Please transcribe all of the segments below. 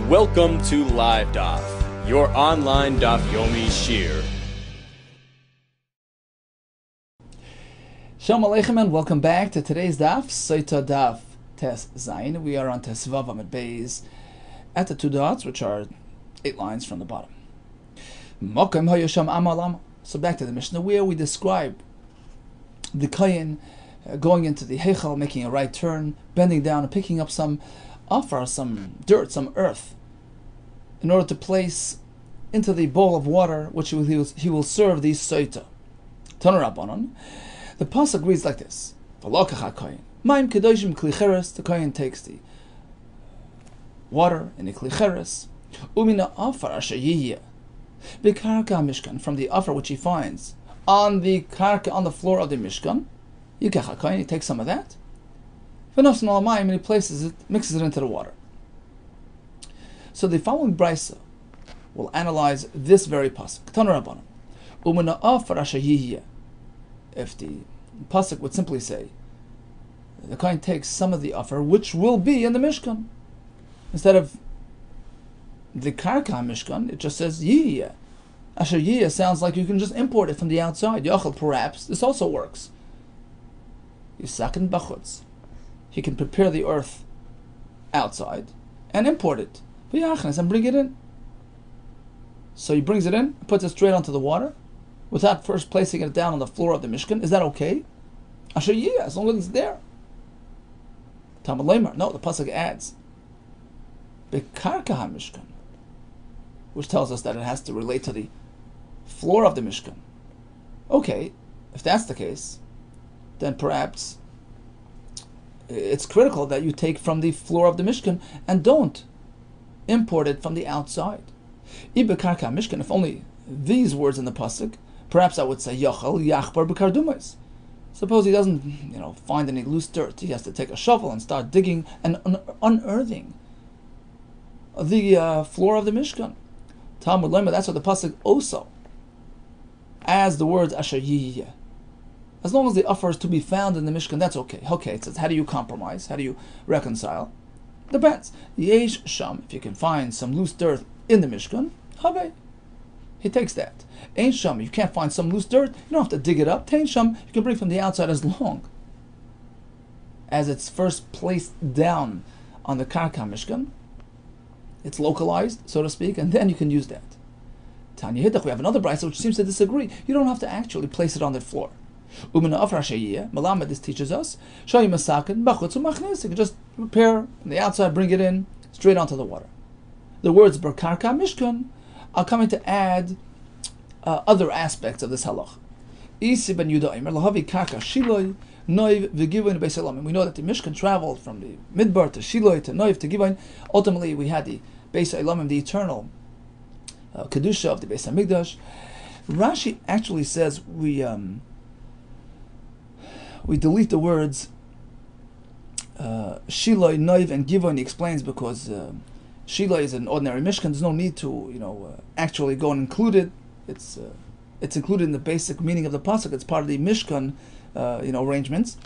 Welcome to Live Daf, your online Daf Yomi Shir. Shalom Aleichem and welcome back to today's Daf, SOTAH Daf Tes Zayin. We are on Tesvav Amid Beis at the two dots, which are 8 lines from the bottom. Mokem Hayasham Amalam. So back to the Mishnah, where we describe the Kohen going into the Heichal, making a right turn, bending down and picking up some offer, some dirt, some earth, in order to place into the bowl of water which he will serve the SOTAH. Tanu Rabbanon. The pasuk reads like this: "V'lokach haKohen, ma'im kedoshim kli cheres." The Kohen takes the water in the kli cheres, umina afar asher yiyeh b'karka mishkan, from the offer which he finds on the karka, on the floor of the mishkan. Yikach haKohen, he takes some of that, v'nosan al ma'im, and he places it, mixes it into the water. So the following brisa will analyze this very pasuk. Tanu Rabbanan, umina afar asher yiyeh. If the pasuk would simply say, the Kohen takes some of the offer which will be in the Mishkan, instead of the Karka Mishkan, it just says Yiyeh. Asher Yiyeh sounds like you can just import it from the outside. Yochel, perhaps this also works. Yisakin bachutz, he can prepare the earth outside and import it, and bring it in. So he brings it in, puts it straight onto the water, without first placing it down on the floor of the Mishkan. Is that okay? Asher Yiyeh, as long as it's there. Talmud Leimer, no, the pasuk adds Bekarka HaMishkan, which tells us that it has to relate to the floor of the Mishkan. Okay, if that's the case, then perhaps it's critical that you take from the floor of the Mishkan and don't import it from the outside. Bekarka HaMishkan, if only these words in the pasuk, perhaps I would say Yochel Yachbar B'Kardumas. Suppose he doesn't, find any loose dirt. He has to take a shovel and start digging and unearthing the floor of the Mishkan. Talmud Leimer, that's what the pasuk also, as the words Asher Yiyeh. As long as the offer is to be found in the Mishkan, that's okay. Okay, it says, how do you compromise? How do you reconcile? Depends. Yesh Sham, if you can find some loose dirt in the Mishkan, Habe. He takes that. Ein Sham, you can't find some loose dirt, you don't have to dig it up. Tein Sham, you can bring from the outside as long as it's first placed down on the Karka Mishkan. It's localized, so to speak, and then you can use that. Tanya Hiddach, we have another brisa which seems to disagree. You don't have to actually place it on the floor. Umina Afra Sheyiyeh, Malamed, this teaches us, Shoyi Masakin, Bachutz Umachnes, you can just prepare from the outside, bring it in, straight onto the water. The words Karka Mishkan are coming to add other aspects of this halach. Isi ben Yuda Eimer lahavi karka Shiloi noiv v'givain beis Elamim. We know that the Mishkan traveled from the Midbar to Shiloi to Noiv to Givain. Ultimately, we had the beis Elamim, the eternal kedusha of the Beis Hamikdash. Rashi actually says we delete the words Shiloi, Noiv, and Givain. He explains because Shila is an ordinary Mishkan. There's no need to, actually go and include it. It's included in the basic meaning of the pasuk. It's part of the Mishkan, arrangements.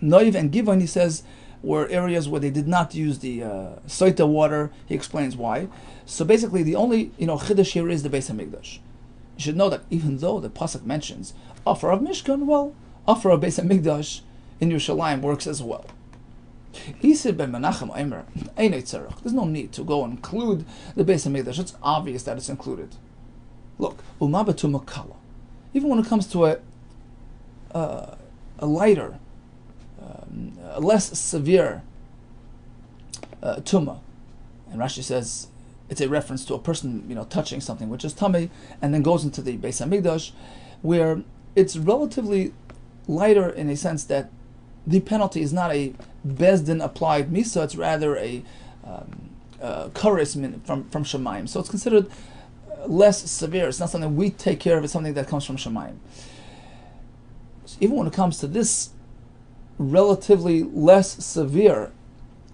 Noiv and Givain, he says, were areas where they did not use the SOTAH water. He explains why. So basically, the only chiddush here is the Beis Hamikdash. You should know that even though the pasuk mentions offer of Mishkan, well, offer of Beis Hamikdash in Yerushalayim works as well. There's no need to go and include the Beis Hamikdash. It's obvious that it's included. Look, umabatu makala. Even when it comes to a lighter, a less severe tumah, and Rashi says it's a reference to a person, touching something which is tummy, and then goes into the Beis Hamikdash, where it's relatively lighter in a sense that the penalty is not a Bezdin applied misa, it's rather a kares from Shemayim. So it's considered less severe. It's not something we take care of, it's something that comes from Shemayim. So even when it comes to this relatively less severe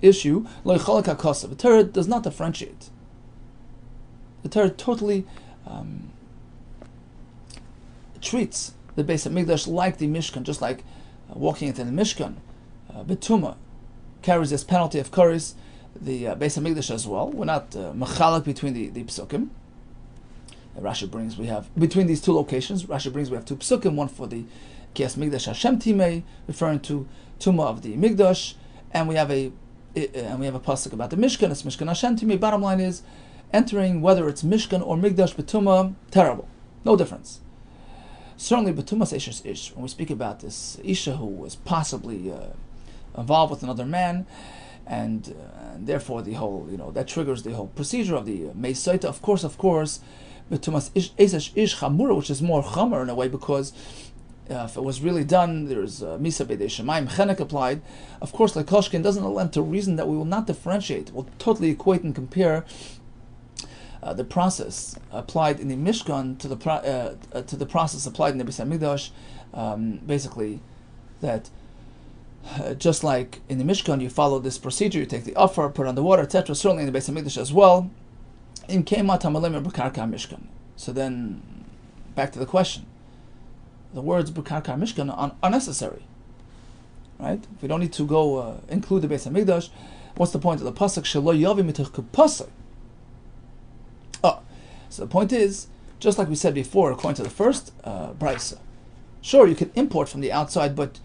issue, the Torah does not differentiate. The Torah totally treats the Beis Hamikdash like the Mishkan, just like walking into the Mishkan, Betuma carries this penalty of kares. Beis Hamikdash as well. We're not mechalek between the psukim. Rashi brings we have between these two locations. Rashi brings we have two psukim, one for the Kias Migdash Hashem Timei, referring to Tumah of the Migdash, and we have a pasuk about the Mishkan. It's Mishkan Hashem Timei. Bottom line is, entering whether it's Mishkan or Migdash B'tumah, terrible, no difference. Certainly B'tumah Isha's Ish. When we speak about this Isha who was possibly involved with another man, and therefore the whole that triggers the whole procedure of the Meisaita. Of course. B'tumas ish chamura, which is more chamer in a way, because if it was really done, there's misa b'dei shemayim chenek applied. Of course, like Koshkin doesn't lend to reason that we will not differentiate. We'll totally equate and compare the process applied in the Mishkan to the process applied in the Beis Hamikdash. Basically, that just like in the Mishkan, you follow this procedure, you take the offer, put it on the water, etc. Certainly in the Beis Hamikdash as well. So then, back to the question. The words b'karka mishkan are necessary, right? If we don't need to go include the Beis Hamikdash, what's the point of the pasuk? Shelo yavi mitach pasuk. Oh, so the point is, just like we said before, according to the first brisa, sure you can import from the outside, but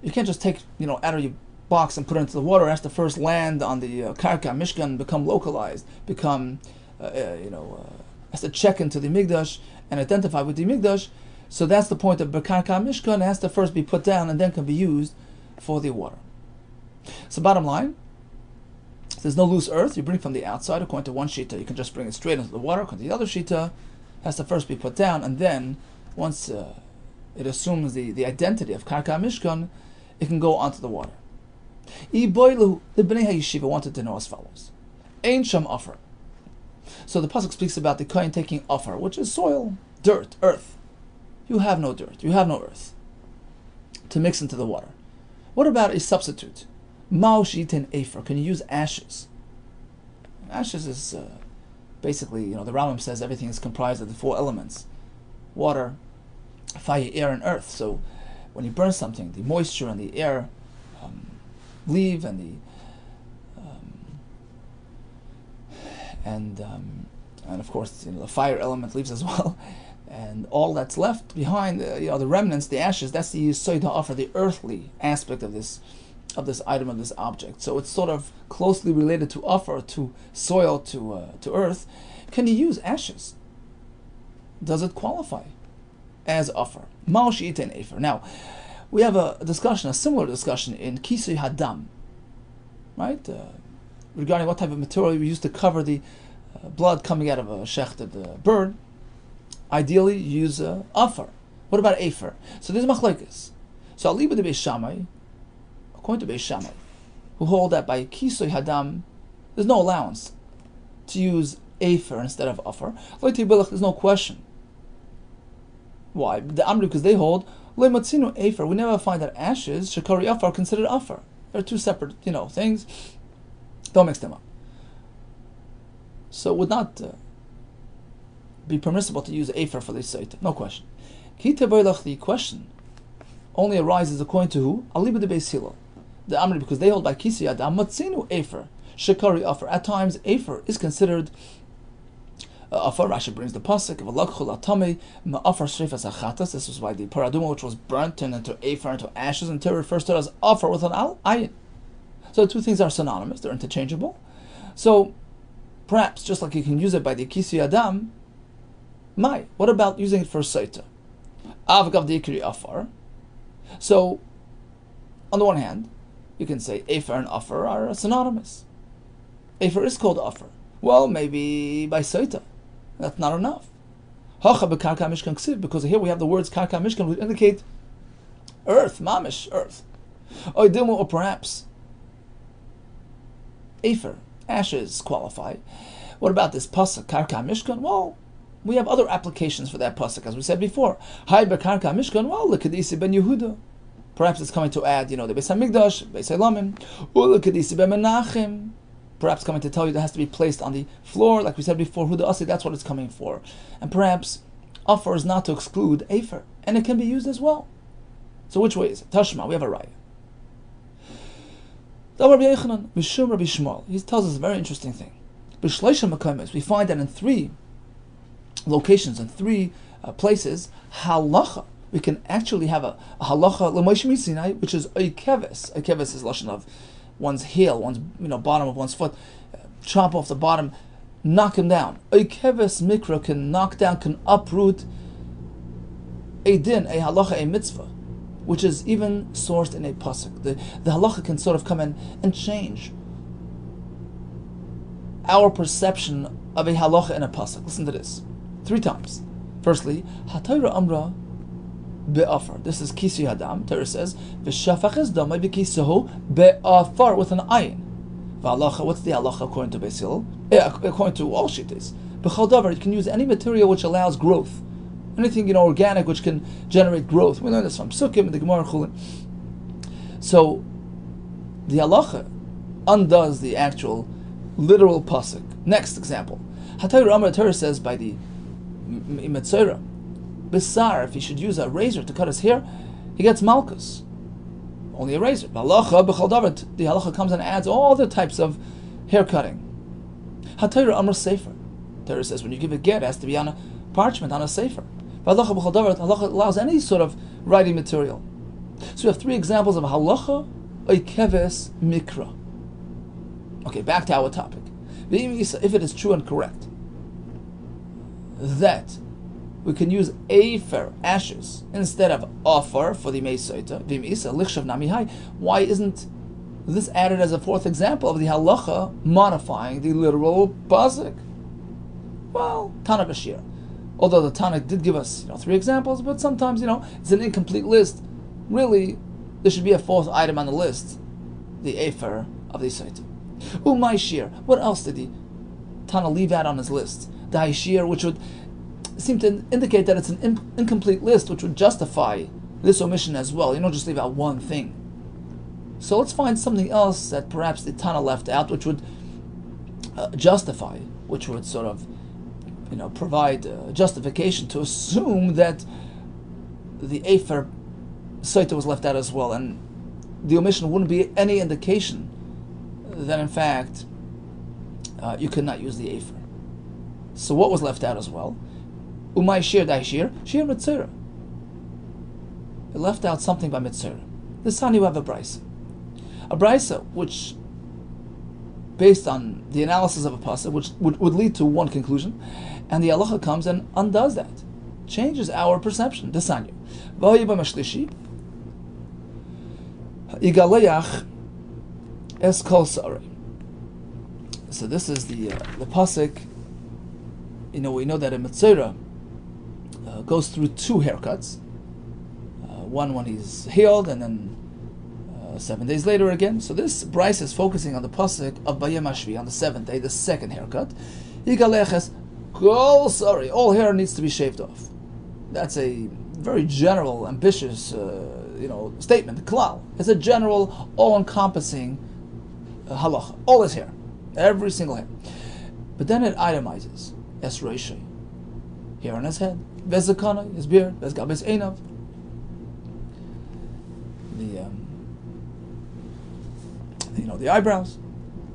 you can't just take out of your box and put it into the water. It has to first land on the karka mishkan, become localized, become has to check into the Migdash and identify with the Migdash. So that's the point of Bekarka Mishkan. It has to first be put down and then can be used for the water. So bottom line, there's no loose earth. You bring from the outside. According to one shita, you can just bring it straight into the water. According to the other shita, it has to first be put down, and then once it assumes the identity of Karka Mishkan, it can go onto the water. The Bnei HaYeshiva wanted to know as follows. Ein sham offer. So the pasuk speaks about the kohen taking offer, which is soil, dirt, earth. You have no dirt, you have no earth to mix into the water. What about a substitute? Mao shiten efer. Can you use ashes? Ashes is basically, the Rambam says everything is comprised of the four elements: water, fire, air, and earth. So when you burn something, the moisture and the air leave, and of course the fire element leaves as well, and all that's left behind, the remnants, the ashes. That's the SOTAH offer, the earthly aspect of this item, of this object. So it's sort of closely related to offer, to soil, to earth. Can you use ashes? Does it qualify as offer? Mao she'iten efer. Now we have a similar discussion in Kisui Hadam, right? Regarding what type of material we use to cover the blood coming out of a shechted bird. Ideally, you use offer. What about efer? So there's machlekes. So aliba de Beis Shammai, according to Beis Shammai, who hold that by Kisui Hadam, there's no allowance to use efer instead of offer. There's no question. Why? The Amri, because they hold le'matzinu efer. We never find that ashes shekari offer are considered offer. They're two separate, things. Don't mix them up. So it would not be permissible to use efer for the SOTAH. No question. The question only arises according to who? Aliba de Beis Hillel. The Amri, because they hold by Kisui Hadam, matzinu efer, shekari offer. At times, efer is considered offer. Rashi brings the pasuk of localfile atame ma'afar shreifas achatas. This was by the paraduma, which was burnt and into efer, into ashes, and Torah refers to it as offer with an ayin. So the two things are synonymous; they're interchangeable. So perhaps just like you can use it by the Kisui Hadam, what about using it for SOTAH? Avgav deikri afar. So on the one hand, you can say efer and offer are synonymous. Efer is called offer. Well, maybe by SOTAH, that's not enough. Hacha bekarka mishkan ksiv, because here we have the words karka mishkan, which indicate earth, mamish, earth. Or perhaps efer, ashes qualify. What about this pasuk karka mishkan? Well, we have other applications for that pasuk, as we said before. Hay bekarka mishkan. Well, l'kedisi ben Yehuda. Perhaps it's coming to add, the Beis Hamikdash, Beis Elamim, or l'kedisi ben Menachem. Perhaps coming to tell you that it has to be placed on the floor, like we said before. Huda asi, that's what it's coming for. And perhaps offer is not to exclude efer, and it can be used as well. So which way is it? Tashma, we have a raya. Rabbi Yochanan, Mishum Rabbi Shmuel, he tells us a very interesting thing. We find that in 3 locations, in 3 places, halacha, we can actually have a halacha l'Moshe Sinai, which is oikeves. Oikeves is lashon of one's heel, one's bottom of one's foot. Chop off the bottom, knock him down. Oikeves mikra can knock down, can uproot a din, a halacha, a mitzvah, which is even sourced in a pasuk. The halacha can sort of come in and change our perception of a halacha in a pasuk. Listen to this 3 times. Firstly, HaTorah Amra be'afar. This is Kisi Hadam. Torah says, V'shafach damai b'kisahu be'afar, with an ayin. V'halacha, what's the halacha according to Beis Hillel? According to all shittas. B'chal davar, you can use any material which allows growth. Anything, organic, which can generate growth. We learn this from Sukkim and the Gemara Chulin. So, the halacha undoes the actual literal pasuk. Next example. HaTorah Amar, Torah says by the Metzora, Besar, if he should use a razor to cut his hair, he gets malchus. Only a razor. Halacha b'chal davar, the halacha comes and adds all the types of hair cutting. HaTorah Amar Sefer. Torah says when you give a get, it has to be on a parchment, on a sefer. Halacha b'chal davar, halacha allows any sort of writing material. So we have 3 examples of halacha, oikeves, mikra. Okay, back to our topic. If it is true and correct that we can use afer, ashes, instead of offer for the SOTAH, why isn't this added as a 4th example of the halacha modifying the literal pasuk? Well, Tana Bashir. Although the Tana did give us 3 examples, but sometimes it's an incomplete list. Really, there should be a 4th item on the list, the afer of the SOTAH. Umay shir. What else did the Tana leave out on his list? The Haishir, which would seem to indicate that it's an incomplete list, which would justify this omission as well. You don't just leave out one thing. So let's find something else that perhaps the Tana left out, which would justify, which would sort of, provide justification to assume that the Afer SOTAH was left out as well, and the omission wouldn't be any indication that in fact you could not use the Afer. So what was left out as well? Umay shir daishir, shir mitzera. It left out something by mitzera. This time you have a brisa. A brisa which, based on the analysis of a pasuk, which would lead to one conclusion, and the halacha comes and undoes that, changes our perception. Desanyu. V'hoyi b'mashlishi igaleach es kol sari. So this is the pasuk. We know that a mitzera goes through 2 haircuts. One when he's healed, and then 7 days later again. So this Bryce is focusing on the pasuk of Bayem Hashvi, on the 7th day, the 2nd haircut. Yigaleches kol sari, all hair needs to be shaved off. That's a very general, ambitious, statement. Klal. It's a general, all-encompassing halacha. All his hair, every single hair. But then it itemizes. Es Roshei, hair on his head. Vezakana, his beard. Vezgabes Einav. The eyebrows,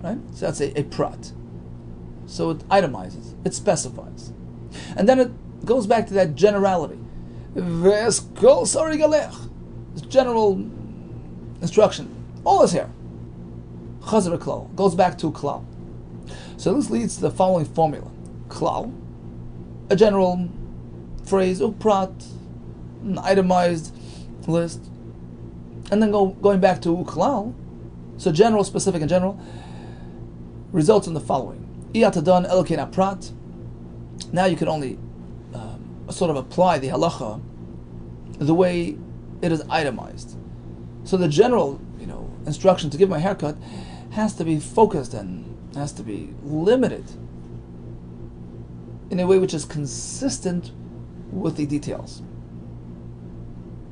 right? So that's a prat. So it itemizes, it specifies, and then it goes back to that generality. Ves kol sari galech, this general instruction. All his hair. Chazar klal goes back to klal. So this leads to the following formula: klal, a general phrase, prat, an itemized list, and then going back to klal. So general, specific, and general results in the following: Iyatadan elokena prat. Now you can only sort of apply the halacha the way it is itemized. So the general, instruction to give my haircut has to be focused and has to be limited in a way which is consistent with the details.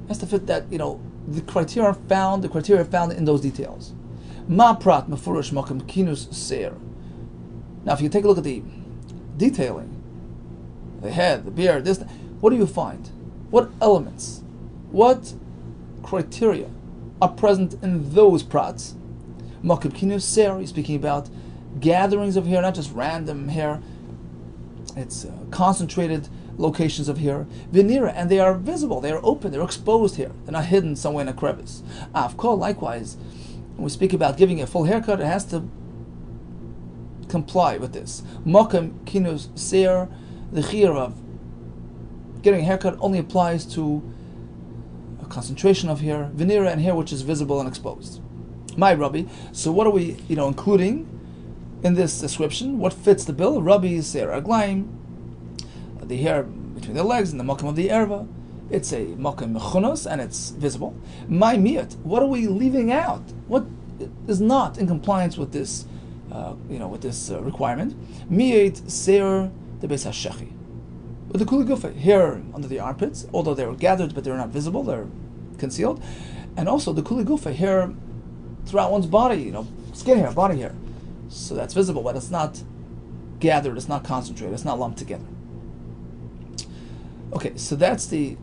It has to fit that, the criteria found in those details. Ma prat mefurish makom kinus seir. Now, if you take a look at the detailing, the head, the beard, this, what do you find? What elements, what criteria are present in those prats Mokim kinus ser, he's speaking about gatherings of hair, not just random hair. It's concentrated locations of hair. Venira, and they are visible, they are open, they're exposed here. They're not hidden somewhere in a crevice. Avkol, likewise, when we speak about giving a full haircut, it has to comply with this. Mokim kinus ser, the chiyur of getting a haircut only applies to a concentration of hair, venira, and hair which is visible and exposed. My Rabbi, so what are we, including in this description? What fits the bill? Rabbi ser aglaim, the hair between the legs and the mokim of the erva. It's a mokim mechunos and it's visible. My miyat, what are we leaving out? What is not in compliance with this, requirement? Miyat ser the beis hashechi. With the kuli gufa, hair under the armpits, although they're gathered but they're not visible, they're concealed. And also the kuli gufa, hair throughout one's body, skin hair, body hair. So that's visible, but it's not gathered, it's not concentrated, it's not lumped together. Okay, so that's the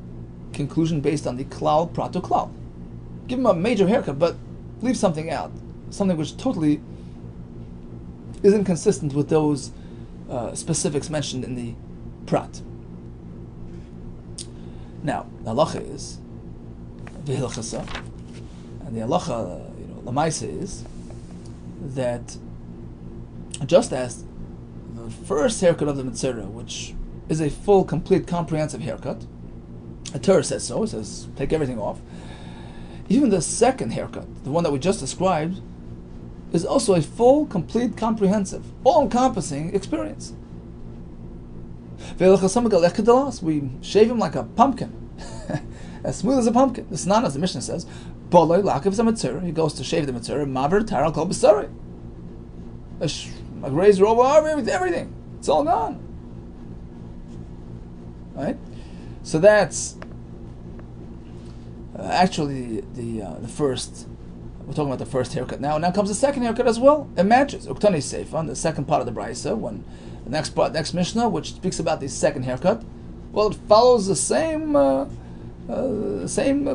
conclusion based on the klal prato klal. Give him a major haircut, but leave something out, something which totally is inconsistent with those specifics mentioned in the prat. Now, the halacha is v'hilchasa, and the halacha, lamaisa is that just as the first haircut of the mitzvah, which is a full, complete, comprehensive haircut, the Torah says so. It says take everything off. Even the second haircut, the one that we just described, is also a full, complete, comprehensive, all-encompassing experience. We shave him like a pumpkin, as smooth as a pumpkin. The Snan, as the Mishnah says, he goes to shave the mitzvah, maver taral kol b'sari. A grazed robe, everything. It's all gone. Right? So that's actually the first. We're talking about the first haircut now. Now comes the second haircut as well. It matches. Uktani Seifa, the second part of the Brisa, when the next Mishnah, which speaks about the second haircut, well, it follows the same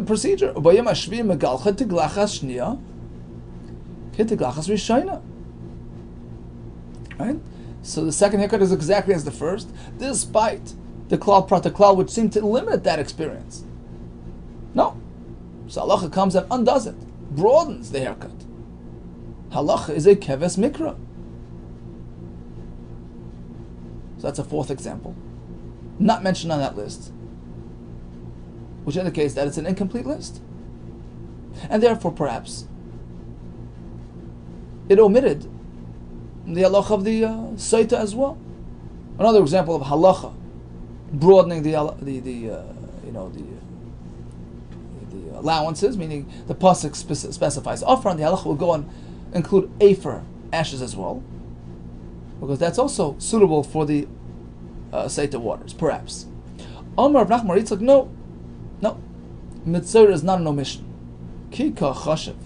procedure. Right? So the second haircut is exactly as the first, despite the klal prata klal, which seemed to limit that experience. No. So halacha comes and undoes it, broadens the haircut. Halacha is a keves mikra. So that's a fourth example, not mentioned on that list, which indicates that it's an incomplete list. And therefore, perhaps, it omitted the halacha of the SOTAH as well. Another example of halacha broadening the allowances, meaning the pasuk specifies offer, and the halacha will go and include afer, ashes as well, because that's also suitable for the SOTAH waters, perhaps. Omar Rav Nachman Yitzchak, no, mitzvah is not an omission. Kika chashiv.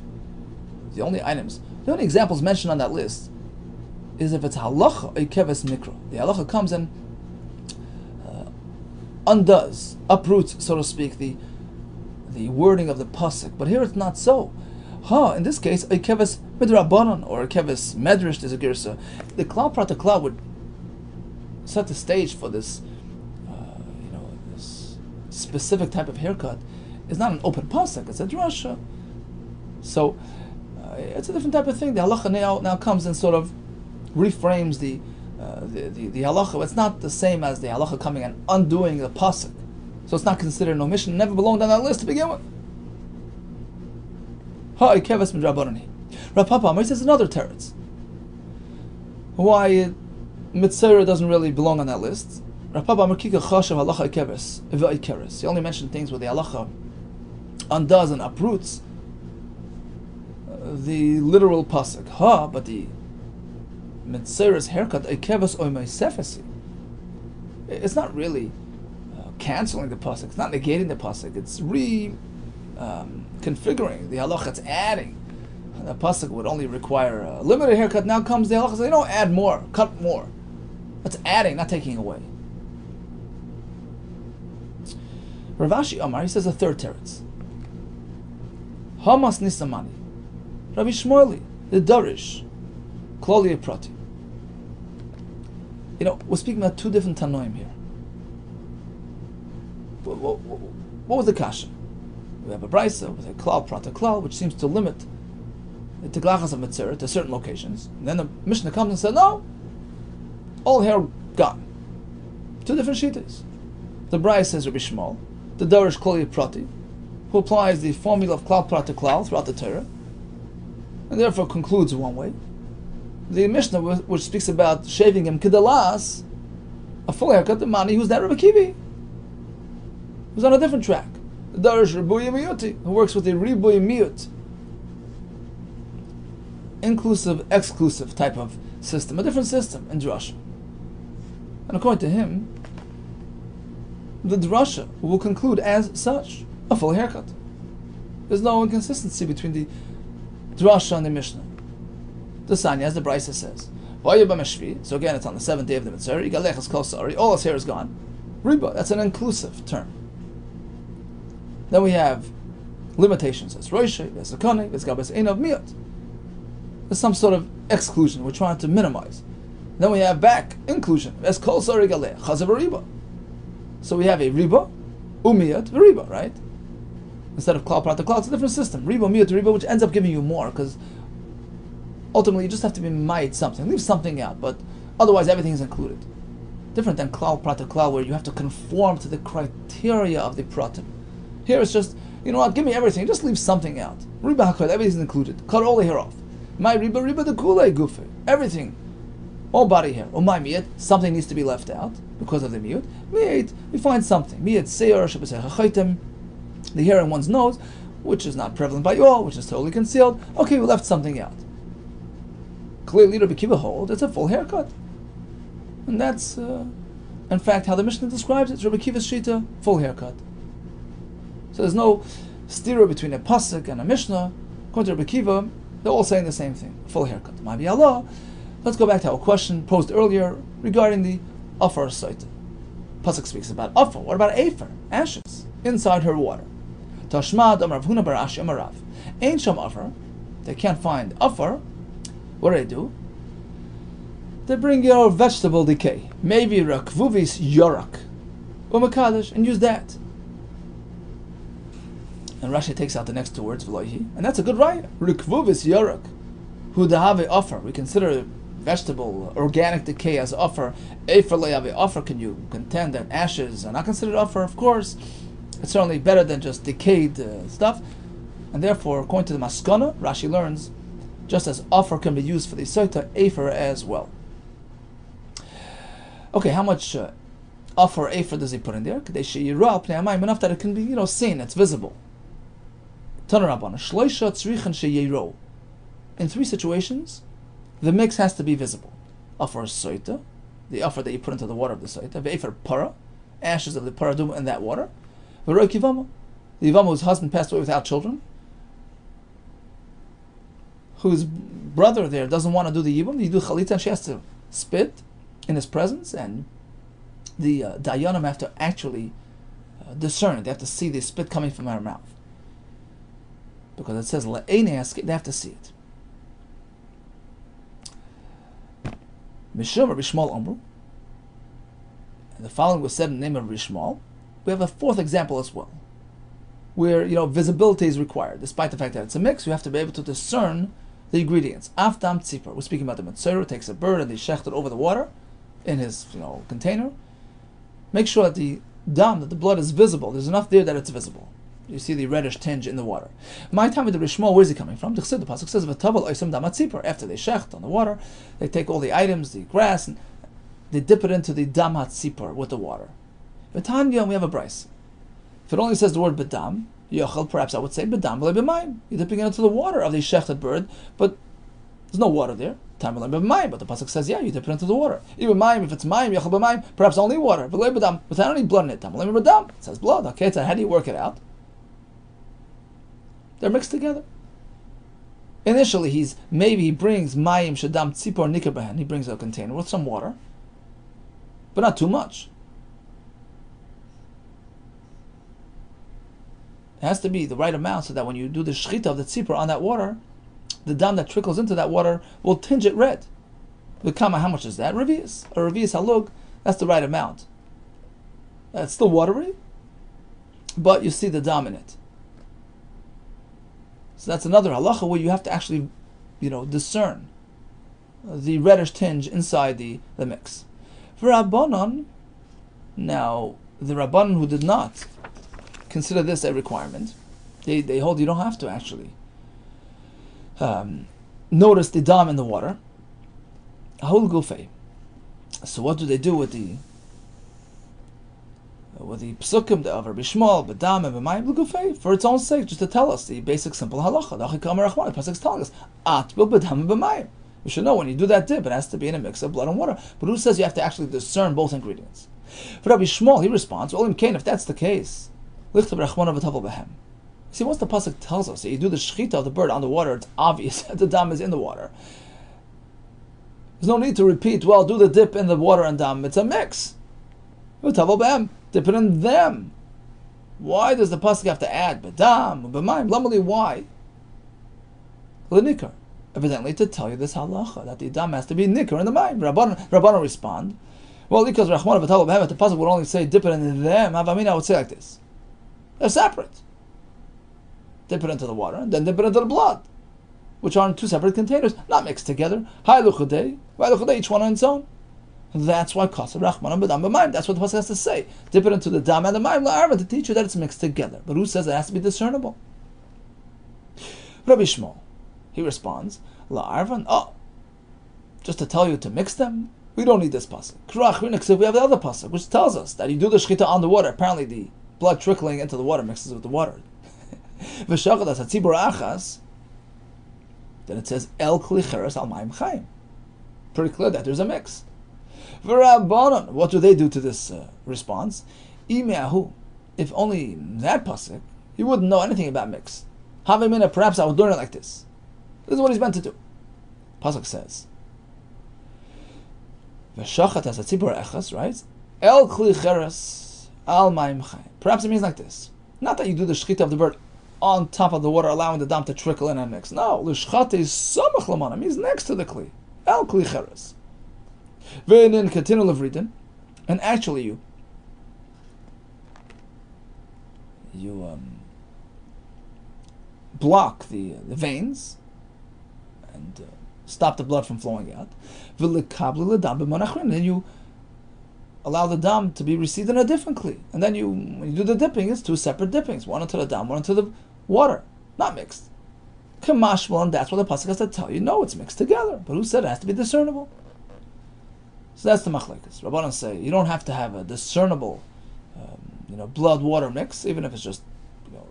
The only examples mentioned on that list is if it's halacha a keves mikra. The halacha comes and undoes, uproots, so to speak, the wording of the pasuk. But here it's not so. In this case, a keves midrabanan or a keves medrash is a girsa. The klal prata klal would set the stage for this, this specific type of haircut. It's not an open pasuk; it's a drasha. So it's a different type of thing. The halacha now comes and sort of reframes the halacha. It's not the same as the halacha coming and undoing the pasuk. So it's not considered an omission. It never belonged on that list to begin with. Rav Papa Amar says another teretz. Why mitzvah doesn't really belong on that list. Rav Papa Amar kika chashav halacha keves v'ikeres. He only mentioned things where the halacha undoes and uproots the literal pasuk. But the mitzvah's haircut ikeves oimay sefesi. It's not really canceling the pasuk. It's not negating the pasuk. It's configuring the halacha. It's adding. The pasuk would only require a limited haircut. Now comes the halacha. They don't add more, cut more. That's adding, not taking away. Rav Ashi Amar, he says a third teretz. Hamas nisamani. Rabbi Shmueli, the Darish, Kloli Prati. We're speaking about two different Tanoim here. What was the kasha? We have a brisa with a klal prata klal, which seems to limit the teglachas of mitzvah to certain locations. And then the Mishnah comes and says, no, all hair gone. Two different shittas. The brisa says Rabbi Shmuel, the Darish Kloli Prati, who applies the formula of klal prata klal throughout the Torah, and therefore concludes one way. The Mishnah, which speaks about shaving him kedalas, a full haircut, the mani who's that Rabbi Kivi, who's on a different track. The Darish Ribuy Miyuti, who works with a Ribuy Miyut, inclusive, exclusive type of system, a different system in drasha. And according to him, the drasha will conclude as such a full haircut. There's no inconsistency between the drasha and the Mishnah. The Sanya, as the Brisa says, so again, it's on the 7th day of the Mitzvah, all his hair is gone. Riba, that's an inclusive term. Then we have limitations. There's Roishe, there's Zakone, there's Gabes Einav Miyot. There's some sort of exclusion we're trying to minimize. Then we have back inclusion. There's Kol Sari Galeh, Chazav Riba. So we have a Riba, Umiyot, Riba, right? Instead of Klal Prat Klal, it's a different system. Riba, Miyot, Riba, which ends up giving you more, because ultimately you just have to be made something. Leave something out, but otherwise everything is included. Different than Klal Prat Klal, where you have to conform to the criteria of the Pratim. Here it's just, you know what, give me everything, just leave something out. Riba HaKol, everything's included. Cut all the hair off. My Riba the Kulei Gufe. Everything. All body hair. Or my Miyat, something needs to be left out because of the Miyut. Miyat, we find something. Miyat Seyor, Shabbos HaChaitem, the hair in one's nose, which is not prevalent by all, which is totally concealed. Okay, we left something out. Clearly, Rabbi Kiva holds it's a full haircut. And that's, in fact, how the Mishnah describes it. It's Rabbi Kiva's Shita, full haircut. So there's no stira between a pasuk and a Mishnah. According to Rabbi Kiva, they're all saying the same thing, full haircut. Maybe Allah. Let's go back to our question posed earlier regarding the Afar SOTAH. Pasuk speaks about Afar. What about Afer, ashes, inside her water? Tashmad Amar Rav Huna bar Ashi Amar Rav. Ain't Sham Afar. They can't find Afar. What do? They bring your vegetable decay. Maybe Rakvuvis Yorak. Umakadosh, and use that. And Rashi takes out the next two words, V'loihi, and that's a good raya. Rikvuvis Yorak. Hu dahave Afar. We consider vegetable, organic decay as Afar. Efer le'ave Afar. Can you contend that ashes are not considered Afar? Of course. It's certainly better than just decayed stuff. And therefore, according to the Maskana, Rashi learns, just as Afar can be used for the SOTAH, Afer as well. Okay, how much Afar, Afer does he put in there? Enough that it can be, seen, it's visible. In three situations, the mix has to be visible. Afar SOTAH, the Afar that you put into the water of the SOTAH. Ve'Afer Para, ashes of the Paraduma in that water. Ve'Roi Kivama, the Yivama whose husband passed away without children, whose brother there doesn't want to do the Yibam, you do Chalita, and she has to spit in his presence, and the Dayanim have to actually discern it. They have to see the spit coming from her mouth. Because it says, they have to see it. Mishum Rabbi Shmuel Amru. And the following was said in the name of Rabbi Shmuel. We have a fourth example as well, where visibility is required. Despite the fact that it's a mix, you have to be able to discern the ingredients. Afdam tzipor. We're speaking about the Mitzvah, takes a bird and they shecht it over the water in his container. Make sure that the dam, that the blood is visible. There's enough there that it's visible. You see the reddish tinge in the water. My time with the Rishmo, where's he coming from? The pasuk says, "V'tavel oisam dam tzipor." After they shecht on the water, they take all the items, the grass, and they dip it into the dam tzipor with the water. V'tanya, we have a brayso. If it only says the word bedam, yochel, perhaps I would say bedam v'le b'mayim. You're dipping it into the water of the shechted bird, but there's no water there. Tam v'le b'mayim, but the pasuk says, yeah, you dip it into the water. Even mayim, if it's mayim, yochel b'mayim, perhaps only water. V'le bedam, without any blood in it. Tam v'le bedam, it says blood. Okay, so how do you work it out? They're mixed together. Initially, he brings mayim shadam tzipor nikar behen. He brings a container with some water, but not too much. It has to be the right amount so that when you do the shechita of the tzipor on that water, the dam that trickles into that water will tinge it red. V'kama, how much is that? Revius. A revius halug, that's the right amount. It's still watery, but you see the dam in it. So that's another halacha where you have to actually, discern the reddish tinge inside the mix. For Rabbanon, now the Rabbanon who did not consider this a requirement, they hold you don't have to actually notice the dam in the water. Ahul gufay. So what do they do with the psukim of Rabbi Shmuel, b'dam and b'mayim l'gufay, for its own sake, just to tell us the basic simple halacha? The pasuk is telling us atbil b'dam and b'mayim. We should know when you do that dip, it has to be in a mix of blood and water. But who says you have to actually discern both ingredients? For Rabbi Shmuel, he responds, well, if that's the case, see, once the pasuk tells us that you do the shechita of the bird on the water, it's obvious that the dam is in the water. There's no need to repeat, well, do the dip in the water and dam. It's a mix. Dip it in them. Why does the pasuk have to add b'dam, b'mayim? Lamali, why? L'nikar. Evidently to tell you this halacha, that the dam has to be nikar in the mayim. Rabbanan respond, well, because Rachman of Atal the pasuk would only say dip it in them. Havamina would say like this. They're separate. Dip it into the water, and then dip it into the blood, which are in two separate containers, not mixed together. Hai luchadei, each one on its own. That's why Kosher Rachman b'dam b'mayim. That's what the pasuk has to say. Dip it into the dam and the mayim la'arva to teach you that it's mixed together. But who says it has to be discernible? Rabbi Shmuel, he responds, la'arvan. Oh, just to tell you to mix them. We don't need this pasuk. We have the other pasuk, which tells us that you do the shechita on the water. Apparently, the blood trickling into the water mixes with the water. Then it says el kli cheres al mayim chayim. Pretty clear that there's a mix. What do they do to this response? If only that pasuk, he wouldn't know anything about mix. Havimina, perhaps I would learn it like this. This is what he's meant to do. Pasuk says, "V'shachat as a tzibur echas," right? El kli cheres al mayim chayim. Perhaps it means like this: not that you do the shechita of the bird on top of the water, allowing the dam to trickle in and mix. No, l'shchate is samach lamana, means next to the kli. El kli cheres. V'inin katinu levridin, and actually you block the veins and stop the blood from flowing out. And then you allow the dam to be received in a different kli. And then when you do the dipping, it's two separate dippings, one into the dam, one into the water, not mixed. Kamashmal, and that's what the pasuk has to tell you. No, it's mixed together. But who said it has to be discernible? So that's the machlekes. Rabbanan say you don't have to have a discernible, blood-water mix, even if it's just,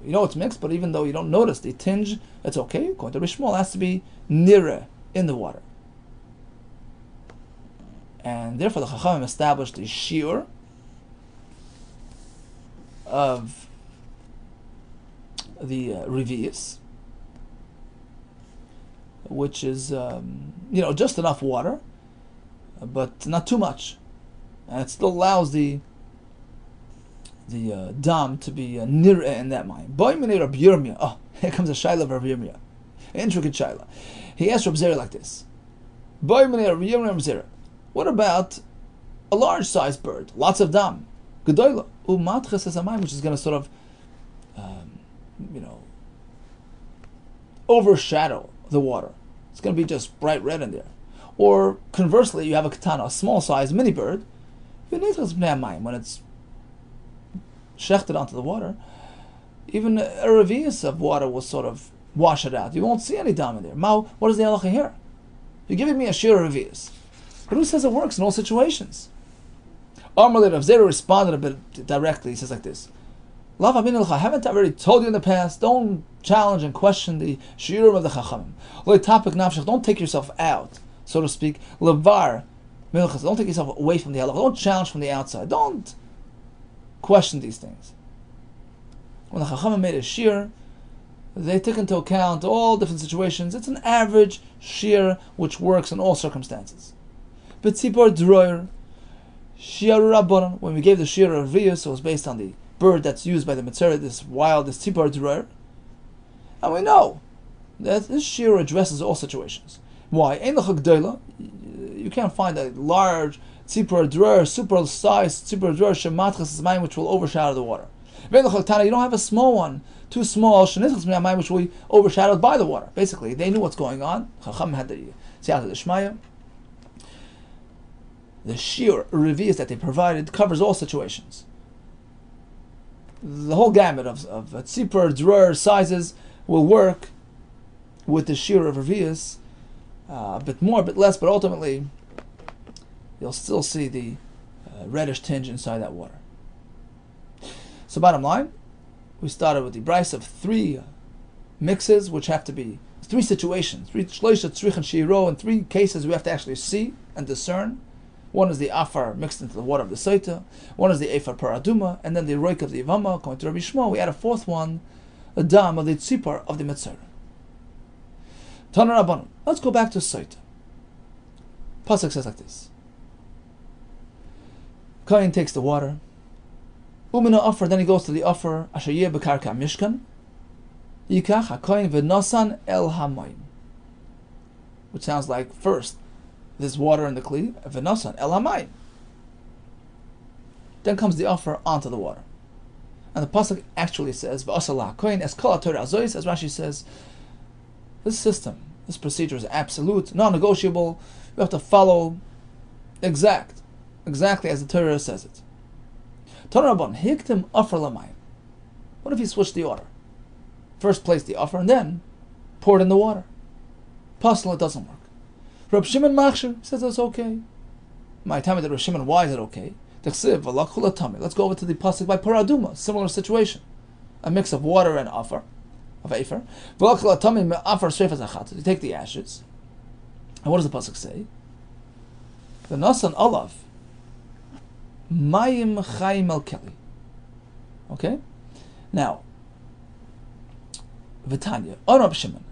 it's mixed, but even though you don't notice the tinge, it's okay. According to Rabbi Shmuel, it has to be nira in the water. And therefore the Chachamim established the shiur of the revius, which is just enough water, but not too much, and it still allows the dam to be nir'eh in that mind. Boy minei Rabbi Yirmiyah. Oh, here comes a shaila of Rabbi Yirmiyah, an intricate shaila. He asked Rabbi Zera like this: Boy minei Rabbi Yirmiyah, Rabbi Zera, what about a large-sized bird, lots of dam, gedola umatches esamayim, which is going to sort of, overshadow the water. It's going to be just bright red in there. Or conversely, you have a katana, a small-sized mini bird, when it's shechted onto the water, even a revius of water will sort of wash it out. You won't see any dam in there. What is the halacha here? You're giving me a shir revius. But who says it works in all situations? Amalei Rav Zera responded a bit directly. He says like this: haven't I already told you in the past? Don't challenge and question the shiurim of the chachamim. Don't take yourself out, so to speak. Levar milchas. Don't take yourself away from the halacha. Don't challenge from the outside. Don't question these things. When the chachamim made a shir, they took into account all different situations. It's an average shir which works in all circumstances. But tzipor droyer shir rabbanon. When we gave the shir of revius, it was based on the bird that's used by the Mitzvah, this tzipor droyer. And we know that this shiur addresses all situations. Why? Ein lecha gdoila. You can't find a large tzipor drur, super sized tzipor drur shematchas mayim which will overshadow the water. Ve'en lecha tana. You don't have a small one, too small shenitzchas mayim which will be overshadowed by the water. Basically, they knew what's going on. Chacham had the siyata d'shmaya. The shiur revius that they provided covers all situations. The whole gamut of tzipor drur sizes will work with the shiur of revius. A bit more, a bit less, but ultimately you'll still see the reddish tinge inside that water. So bottom line, we started with the brayso of 3 mixes, which have to be 3 situations, 3 shloisha, tzrich, and shiro, in 3 cases we have to actually see and discern. One is the afar mixed into the water of the SOTAH, one is the efar paraduma, and then the roik of the ivama. According to Rabbi Shmuel, we add a 4th one, a dam of the tzipor of the mitzvah. Tana Rabbanon. Let's go back to SOTAH. Pasuk says like this: Kohen takes the water. Umina offer. Then he goes to the offer. Ashayeh bekarka mishkan. Yikach hakohen v'nosan el hamayim. Which sounds like first this water in the kli v'nosan el hamayim. Then comes the offer onto the water, and the pasuk actually says v'asala kohen es kol haTorah azois. As Rashi says, this system, this procedure is absolute, non-negotiable. You have to follow exactly as the Torah says it. Tana Rabban, hiktim offer lamayim. What if you switch the order? First place the offer and then pour it in the water. Possible it doesn't work. Reb Shimon Machshir says that's okay. My time at Reb Shimon, why is it okay? Let's go over to the pasuk by paraduma, similar situation. A mix of water and offer. Of Efer. You take the ashes. And what does the pasuk say? The nasan olav mayim chayim el keli. Okay? Now, Vitanya, Rab Shimon.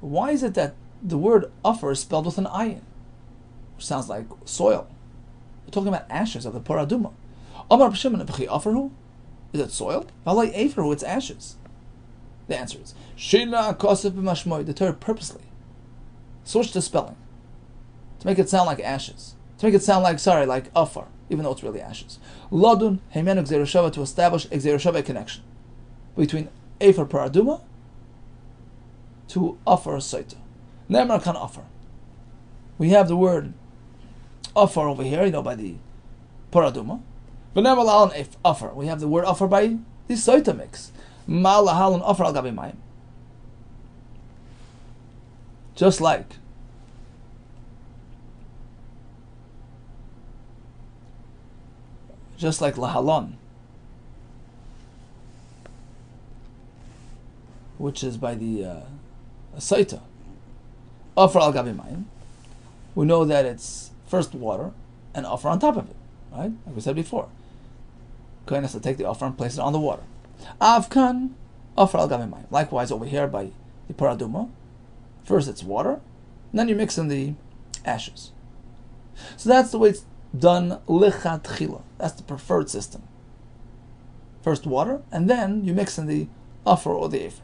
Why is it that the word offer is spelled with an ayin? Which sounds like soil. We're talking about ashes of the paraduma. Rab Shimon, offerhu? Is it soil? Valay Eferhu, it's ashes. The answer is Shina Kosef b'mashmoy. The Torah purposely switched the spelling to make it sound like ashes, to make it sound like afar, even though it's really ashes. Ladun heimenu gzeiroshava, to establish a gzeiroshava connection between Efer paraduma to afar SOTAH. Nemar kan afar. We have the word afar over here, by the paraduma. But nemar lalan afar. We have the word afar by the SOTAH mix. Just like lahalon, which is by the SOTAH, offer al gabi mayim. We know that it's first water and offer on top of it, right? Like we said before, Kohen has to take the offer and place it on the water. Avkan offer al gabi mayim. Likewise over here by the paraduma, first it's water, and then you mix in the ashes. So that's the way it's done lichatchila. That's the preferred system. First water, and then you mix in the offer or the efer.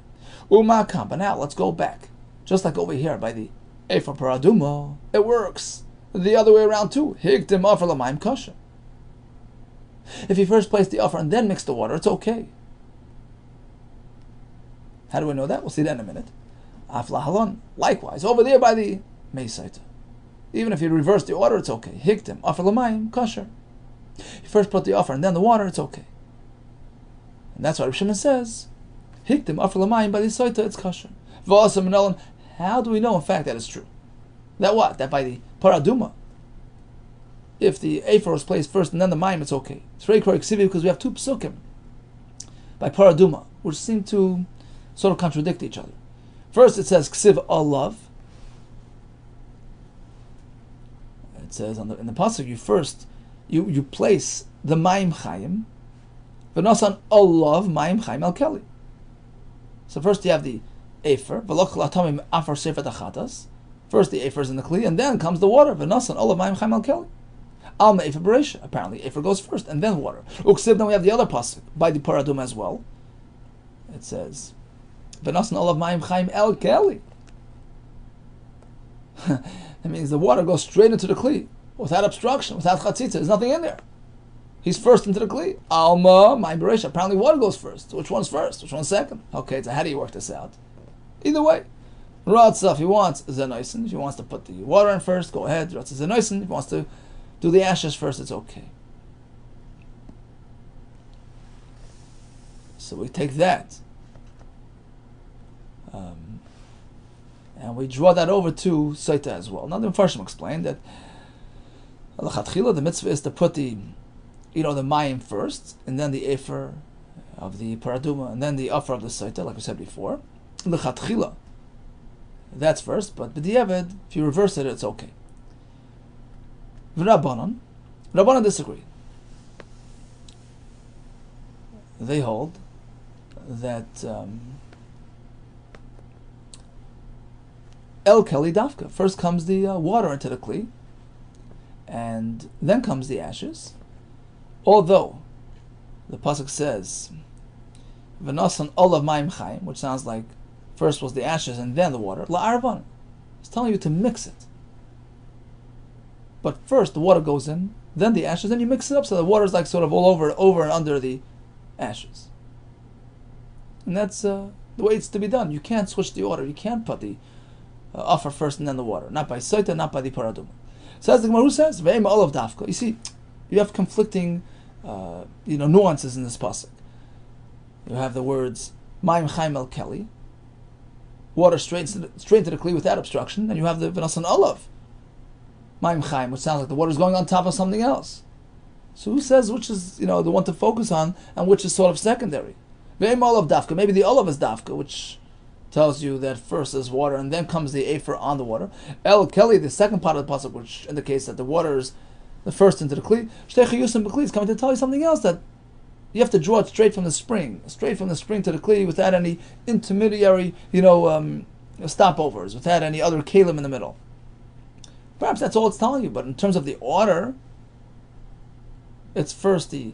Umakam. But now let's go back, just like over here by the efer paraduma. It works the other way around too. Hiktim offer lamayim kosher. If you first place the offer and then mix the water, it's okay. How do we know that? We'll see that in a minute. Aflahalon. Likewise, over there by the Meisait. Even if you reverse the order, it's okay. Hiktim, offer lamayim, kosher. You first put the offer and then the water, it's okay. And that's why Rabbi Shimon says, Hiktim, offer lamayim, by the Soita, it's kosher. How do we know, in fact, that it's true? That what? That by the paraduma, if the efer was placed first and then the mayim, it's okay. It's very correct because we have 2 psukim by paraduma, which seem to sort of contradict each other. First, it says ksiv alav. It says in the pasuk, you place the mayim chayim, v'nosan alav mayim chayim al keli. So first you have the efer, v'loch latamim afar sefer tachatas. First the efer is in the kli, and then comes the water. V'nosan alav mayim chayim al keli. Alma efer bereisha. Apparently, efer goes first, and then water. Uksiv. Then we have the other pasuk by the paradum as well. It says V'nasan olav mayim chaim el keli. That means the water goes straight into the kli, without obstruction, without chatzitza. There's nothing in there. He's first into the kli. Alma, my beresh. Apparently water goes first. Which one's first? Which one's second? Okay, so how do you work this out? Either way. Ratzah, if he wants zenoisen, if he wants to put the water in first, go ahead. Ratzah zenoisen, if he wants to do the ashes first, it's okay. So we take that. And we draw that over to SOTAH as well. Now the Mepharshim explained that l'chatchila, the mitzvah is to put the mayim first, and then the efer of the paraduma, and then the offer of the SOTAH, like we said before. L'chatchila, that's first, but b'diavad, if you reverse it, it's okay. Rabbanan disagree. They hold that El Keli Dafka. First comes the water into the Kli, and then comes the ashes. Although the pasuk says V'nasan olav mayim chaim, which sounds like first was the ashes and then the water. La'arvan. It's telling you to mix it. But first the water goes in, then the ashes, then you mix it up so the water is like sort of all over and under the ashes. And that's the way it's to be done. You can't switch the order. You can't put the offer first and then the water. Not by SOTAH, not by the paraduma. So as the Gemara says, Ve'em olav dafka. You see, you have conflicting nuances in this pasuk. You have the words Mayim Chaim El Keli, water straight to the Kli without obstruction, and you have the V'nasan Olav Mayim Chaim, which sounds like the water is going on top of something else. So who says which is the one to focus on and which is sort of secondary? Ve'em olav dafka. Maybe the olav is dafka, which tells you that first is water and then comes the efer on the water. El Keli, the second part of the pasuk, which indicates that the water is the first into the Kli. Shtei Chiyusim B'Kli is coming to tell you something else, that you have to draw it straight from the spring to the Kli, without any intermediary, stopovers, without any other kalim in the middle. Perhaps that's all it's telling you, but in terms of the order, it's first the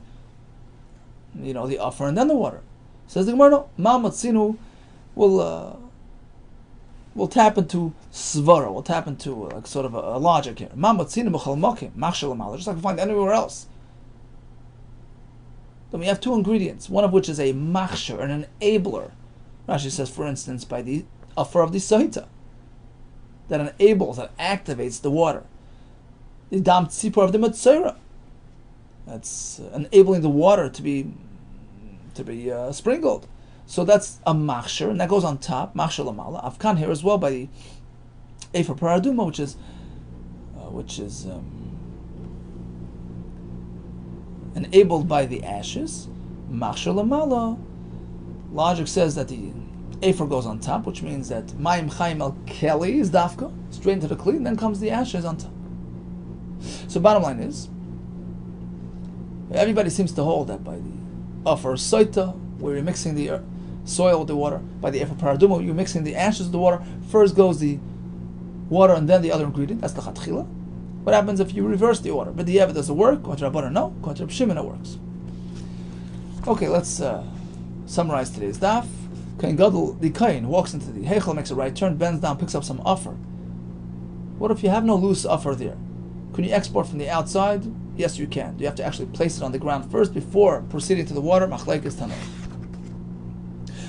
offer and then the water. Says the Gemara, Ma Matzinu will tap into svara, we'll tap into sort of a logic here. Ma Matzinu b'chol mokim, machshel amal, just like we find anywhere else. Then we have two ingredients, one of which is a machsher, an enabler. Rashi says, for instance, by the offer of the SOTAH, that enables, that activates the water. The dam tzipor of the metzora, that's enabling the water to be sprinkled. So that's a machsher, and that goes on top, machsher lamala. Afkan here as well by the efer paraduma, which is enabled by the ashes. Machsher lamala. Logic says that the efer goes on top, which means that mayim chaim el keli is dafka, straight into the kli, and then comes the ashes on top. So bottom line is, everybody seems to hold that by the offer SOTAH, where you're mixing the soil with the water, by the efer paraduma, you're mixing the ashes with the water. First goes the water and then the other ingredient. That's the chatchila. What happens if you reverse the order? But the Yehuda does it work? Kontra Rabbanan no. Kontra Rabbi Shimon it works. Okay, let's summarize today's daf. Kain Gadol, the Kain walks into the Heichel, makes a right turn, bends down, picks up some offer. What if you have no loose offer there? Can you export from the outside? Yes, you can. You have to actually place it on the ground first before proceeding to the water. Machlekes Tanoi.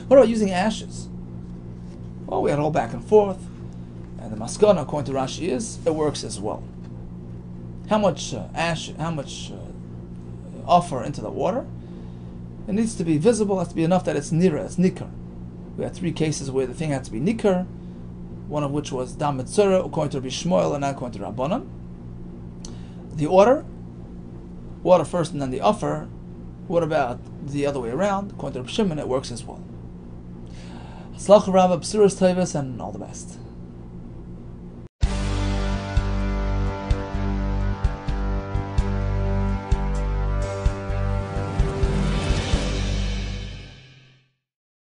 What about using ashes? Well, we had all back and forth, and the maskana, according to Rashi, is it works as well. How much offer into the water? It needs to be visible. It has to be enough that it's nira, it's nikar. We had 3 cases where the thing had to be nikar, one of which was dam metzora, according to Rabbi Shmuel, and not according to Rabbanan. The order, water first and then the offer. What about the other way around? According to Rabbi Shimon, it works as well. Tzlach Rabba, B'suras Tevis, and all the best.